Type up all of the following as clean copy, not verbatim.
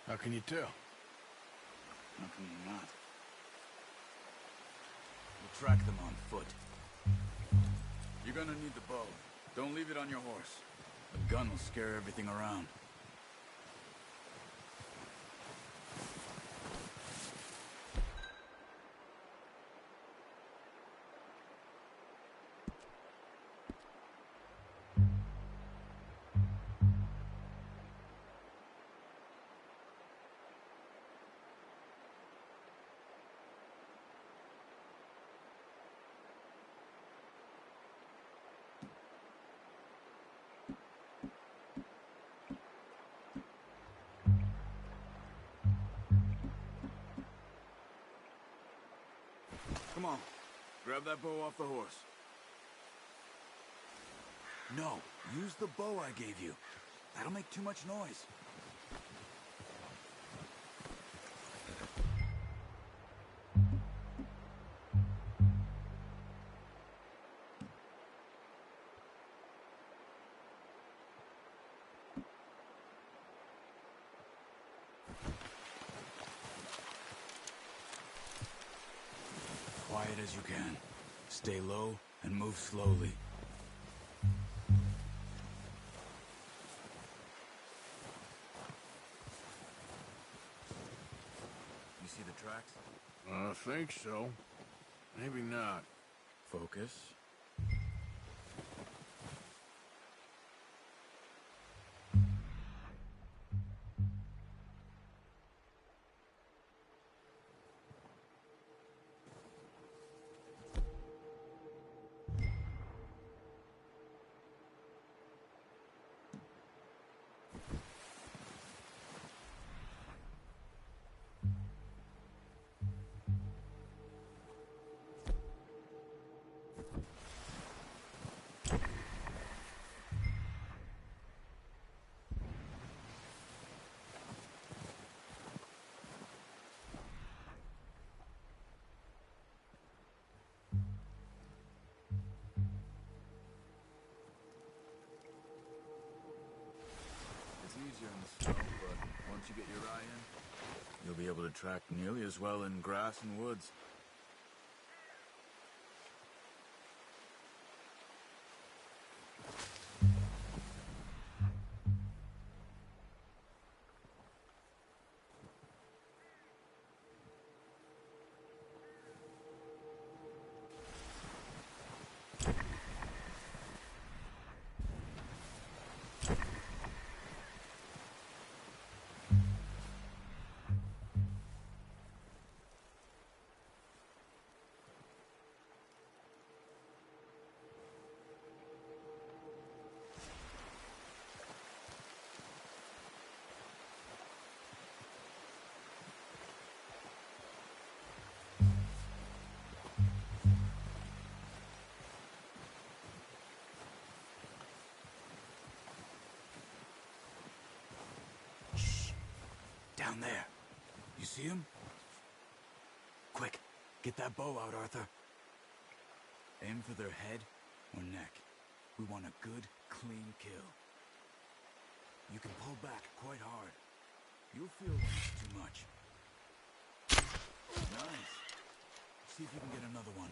How can you tell? How can you not? We'll track them on foot. You're gonna need the bow. Don't leave it on your horse. A gun will scare everything around. Come on, grab that bow off the horse. No, use the bow I gave you. That'll make too much noise. Quiet as you can. Stay low and move slowly. You see the tracks? I think so. Maybe not. Focus. Easier in the snow, but once you get your eye in, you'll be able to track nearly as well in grass and woods. Down there. You see him? Quick, get that bow out, Arthur. Aim for their head or neck. We want a good, clean kill. You can pull back quite hard. You'll feel when it's too much. Nice. See if you can get another one.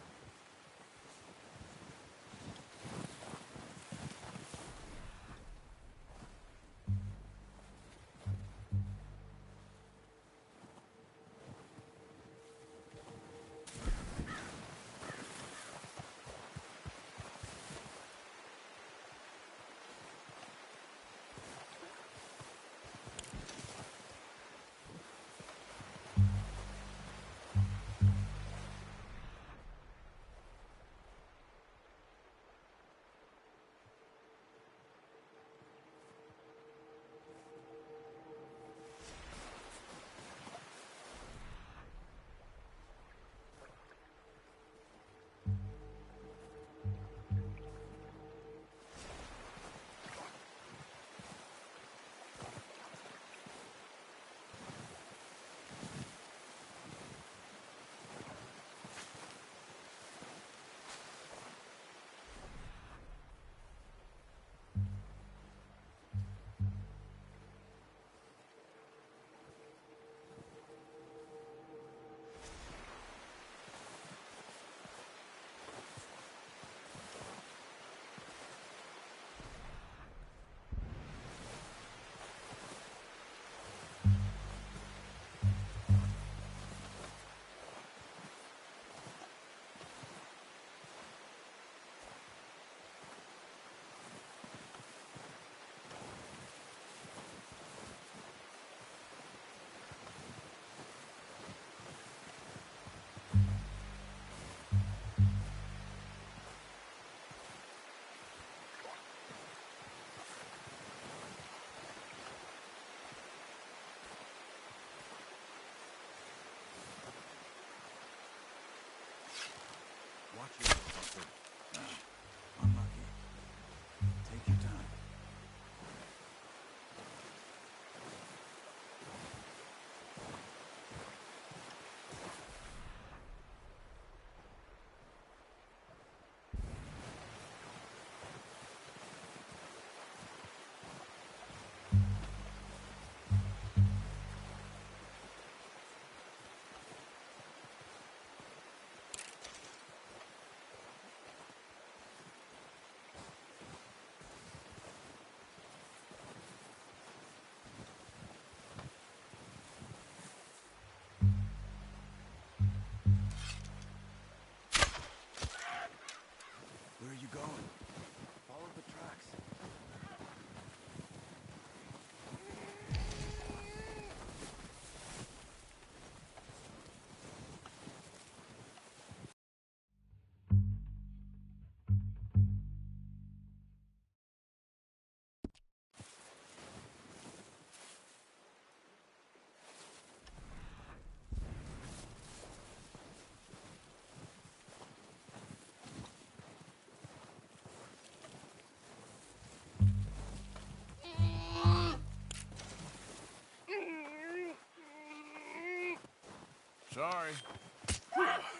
Sorry.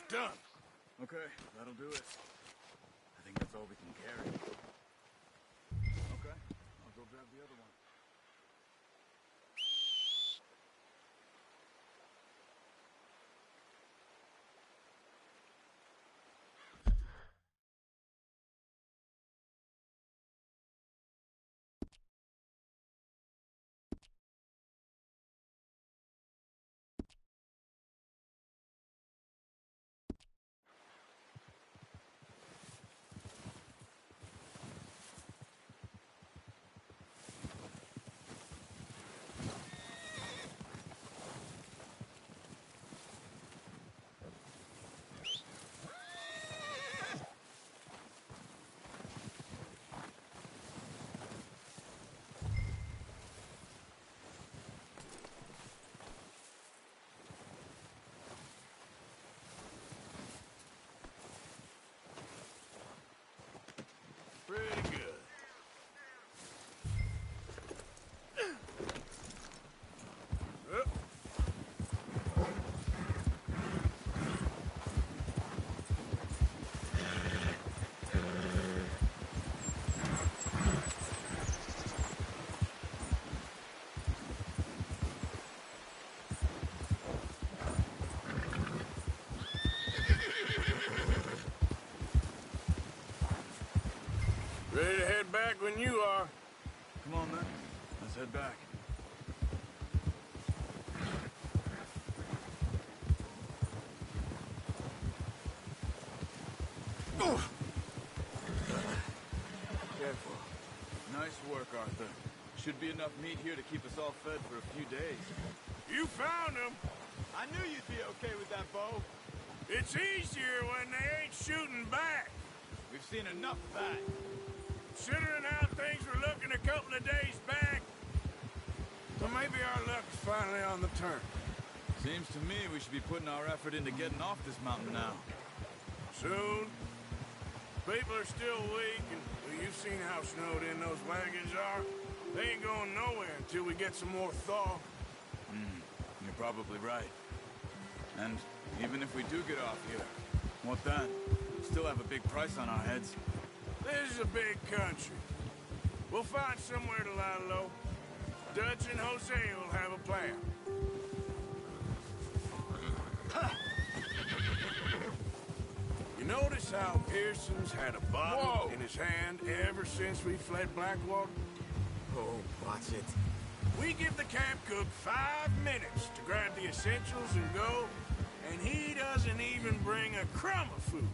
Done. Okay, that'll do it. I think that's all we can carry. Okay, I'll go grab the other one. Pretty good. Ready to head back when you are. Come on, then. Let's head back. Careful. Nice work, Arthur. Should be enough meat here to keep us all fed for a few days. You found them. I knew you'd be okay with that bow. It's easier when they ain't shooting back. We've seen enough of that. Considering how things were looking a couple of days back, well, maybe our luck's finally on the turn. Seems to me we should be putting our effort into getting off this mountain now. Soon. People are still weak, and well, you've seen how snowed in those wagons are. They ain't going nowhere until we get some more thaw. You're probably right. And even if we do get off here, what then? Still have a big price on our heads. This is a big country. We'll find somewhere to lie low. Dutch and Jose will have a plan. You notice how Pearson's had a bottle in his hand ever since we fled Blackwater? Oh, watch it. We give the camp cook 5 minutes to grab the essentials and go, and he doesn't even bring a crumb of food.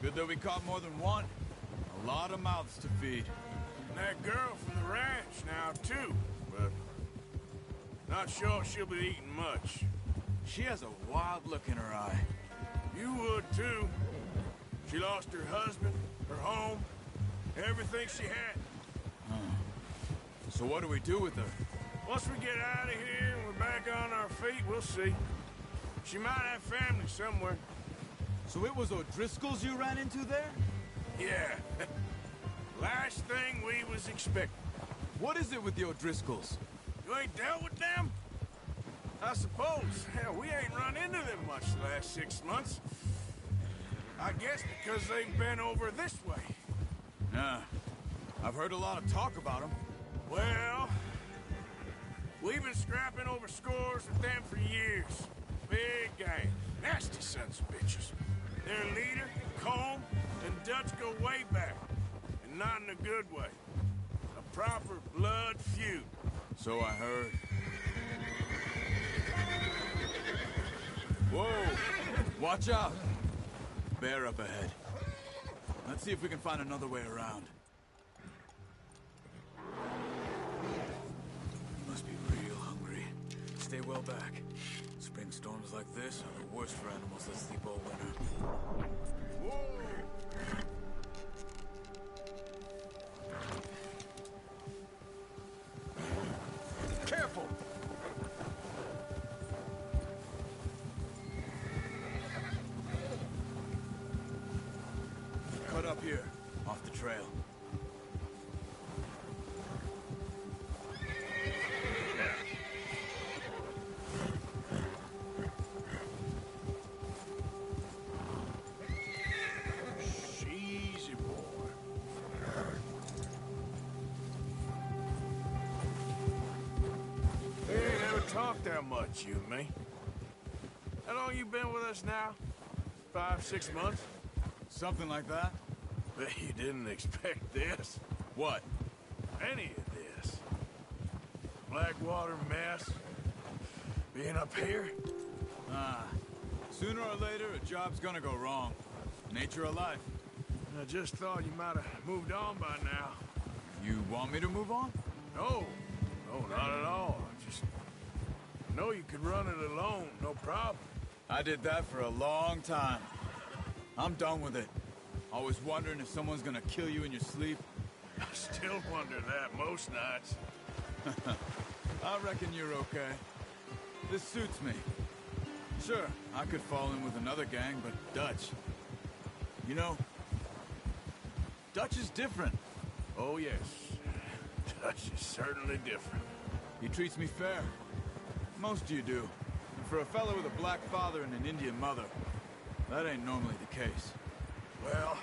Good that we caught more than one. A lot of mouths to feed. And that girl from the ranch now, too, but not sure she'll be eating much. She has a wild look in her eye. You would, too. She lost her husband, her home, everything she had. So what do we do with her? Once we get out of here and we're back on our feet, we'll see. She might have family somewhere. So it was O'Driscoll's you ran into there? Yeah. Last thing we was expecting. What is it with the O'Driscolls? You ain't dealt with them? I suppose. Hell, we ain't run into them much the last 6 months. I guess because they've been over this way. Yeah. I've heard a lot of talk about them. Well, we've been scrapping over scores with them for years. Big gang. Nasty sons of bitches. Their leader, Colm, and Dutch go way back. And not in a good way. A proper blood feud. So I heard. Whoa! Watch out! Bear up ahead. Let's see if we can find another way around. You must be real hungry. Stay well back. Spring storms like this are the worst for animals that sleep all winter. Whoa! Careful! Cut up here, off the trail. talked that much, you and me. How long you been with us now? 5, 6 months? Something like that? Bet you didn't expect this. What? Any of this. Blackwater mess. Being up here? Sooner or later, a job's gonna go wrong. Nature of life. I just thought you might have moved on by now. You want me to move on? No. No, not at all. Just know you could run it alone, no problem. I did that for a long time. I'm done with it. Always wondering if someone's gonna kill you in your sleep. I still wonder that most nights. I reckon you're okay. This suits me. Sure, I could fall in with another gang, but Dutch... You know, Dutch is different. Oh, yes. Dutch is certainly different. He treats me fair. Most of you do. And for a fellow with a black father and an Indian mother, that ain't normally the case. Well,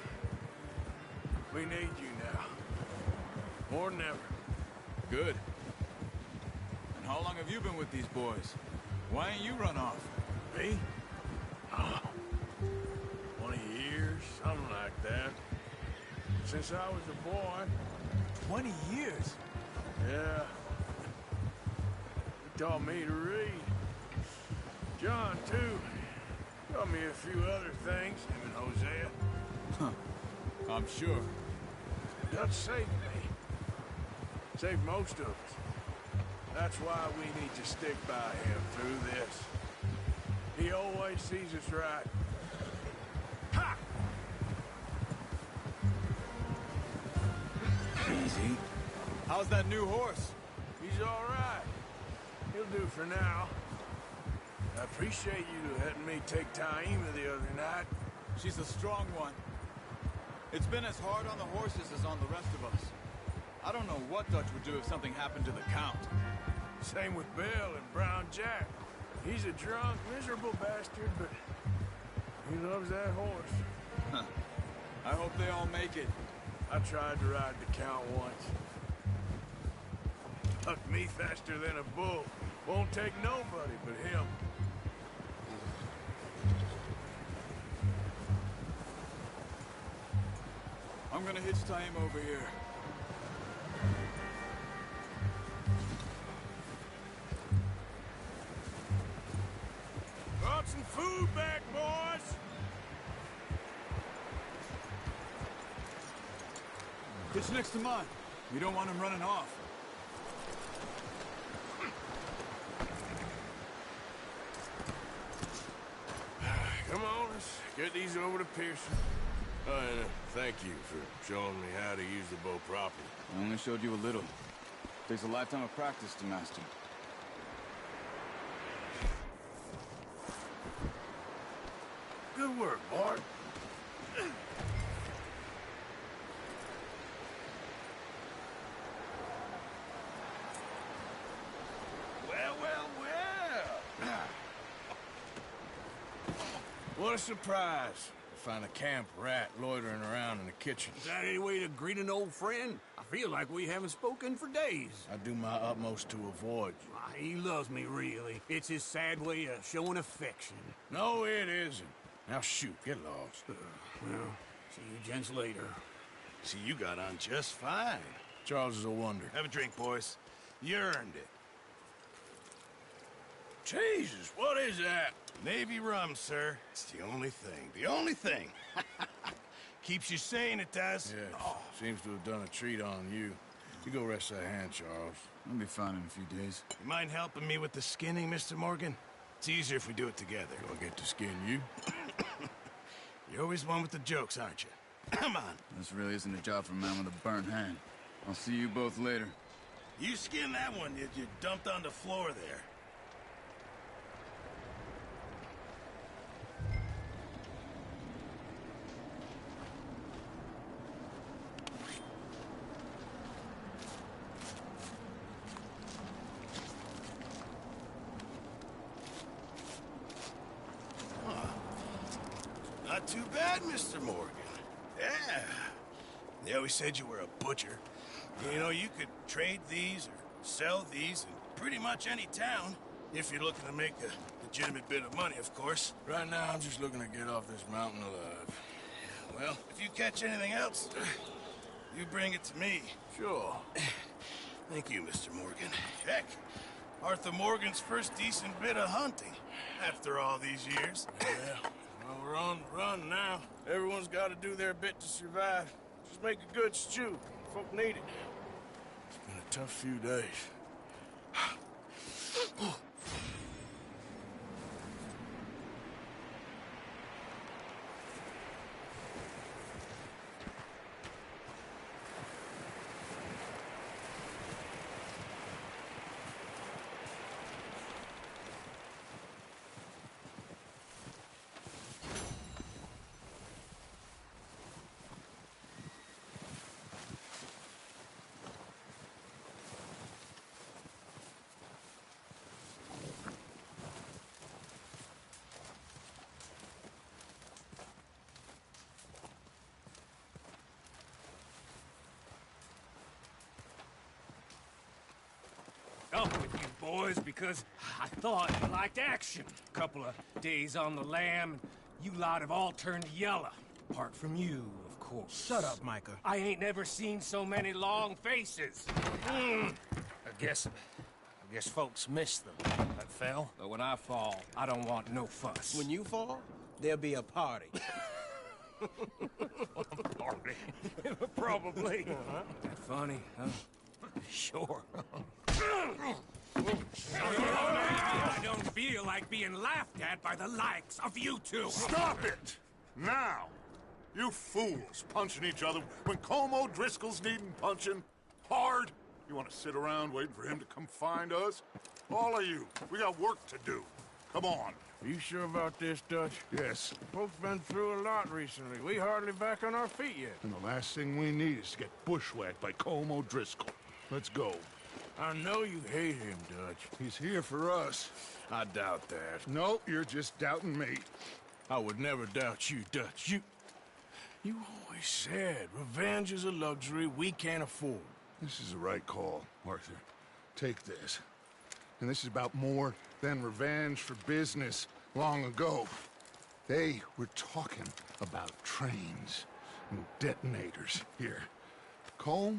we need you now. More than ever. Good. And how long have you been with these boys? Why ain't you run off? Me? Oh, 20 years, something like that. Since I was a boy. 20 years? Yeah. He taught me to read. John, too. Taught me a few other things, him and Hosea. Huh. I'm sure. Dutch saved me. Saved most of us. That's why we need to stick by him through this. He always sees us right. Ha! Easy. How's that new horse? He's all right. He'll do for now. I appreciate you letting me take Taima the other night. She's a strong one. It's been as hard on the horses as on the rest of us. I don't know what Dutch would do if something happened to the Count. Same with Bill and Brown Jack. He's a drunk, miserable bastard, but he loves that horse. Huh. I hope they all make it. I tried to ride the Count once. Hucked me faster than a bull. Won't take nobody but him. I'm gonna hitch time over here. Brought some food back, boys! Hitch next to mine. We don't want him running off. Come on, let's get these over to Pearson. Oh, and thank you for showing me how to use the bow properly. I only showed you a little. Takes a lifetime of practice to master. Good work, Bart. Well, well, well. What a surprise. To find a camp rat loitering around in the kitchen. Is that any way to greet an old friend? I feel like we haven't spoken for days. I do my utmost to avoid you. He loves me, really. It's his sad way of showing affection. No, it isn't. Now shoot, get lost. Well, see you gents later. See, you got on just fine. Charles is a wonder. Have a drink, boys. You earned it. Jesus, what is that? Navy rum, sir. It's the only thing. The only thing. Keeps you sane, it does. Yes, seems to have done a treat on you. You go rest that hand, Charles. I'll be fine in a few days. You mind helping me with the skinning, Mr. Morgan? It's easier if we do it together. Do I get to skin you? You're always one with the jokes, aren't you? Come on. This really isn't a job for a man with a burnt hand. I'll see you both later. You skin that one you dumped on the floor there. Not too bad, Mr. Morgan. Yeah. They always said you were a butcher. You know, you could trade these or sell these in pretty much any town. If you're looking to make a legitimate bit of money, of course. Right now, I'm just looking to get off this mountain alive. Well, if you catch anything else, you bring it to me. Sure. Thank you, Mr. Morgan. Heck, Arthur Morgan's first decent bit of hunting after all these years. Yeah. Well, we're on the run now. Everyone's got to do their bit to survive. Just make a good stew. Folk need it. It's been a tough few days. Up with you boys because I thought you liked action. Couple of days on the lam, you lot have all turned yellow. Apart from you, of course. Shut up, Micah. I ain't never seen so many long faces. I guess folks miss them. That fell. But when I fall, I don't want no fuss. When you fall, there'll be a party. Party. Probably. That funny, huh? Sure. I don't feel like being laughed at by the likes of you two. Stop it! Now! You fools punching each other when Colm O'Driscoll's needing punching. Hard! You want to sit around waiting for him to come find us? All of you, we got work to do. Come on. Are you sure about this, Dutch? Yes. Folks been through a lot recently. We hardly back on our feet yet. And the last thing we need is to get bushwhacked by Colm O'Driscoll. Let's go. I know you hate him, Dutch. He's here for us. I doubt that. No, you're just doubting me. I would never doubt you, Dutch. You always said revenge is a luxury we can't afford. This is the right call, Arthur. Take this. And this is about more than revenge for business long ago. They were talking about trains and detonators here. Colm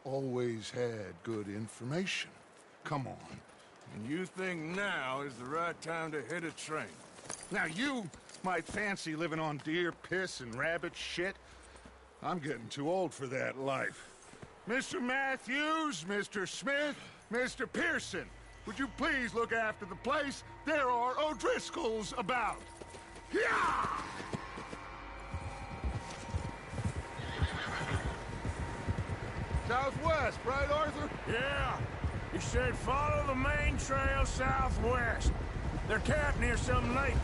always had good information. Come on. And you think now is the right time to hit a train? Now you might fancy living on deer piss and rabbit shit. I'm getting too old for that life. Mr. Matthews, Mr. Smith, Mr. Pearson, would you please look after the place? There are O'Driscolls about. Yeah! Southwest, right, Arthur? Yeah. He said follow the main trail southwest. They're camped near some lake.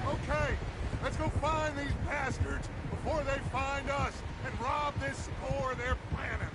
Okay, let's go find these bastards before they find us and rob this core of their planet.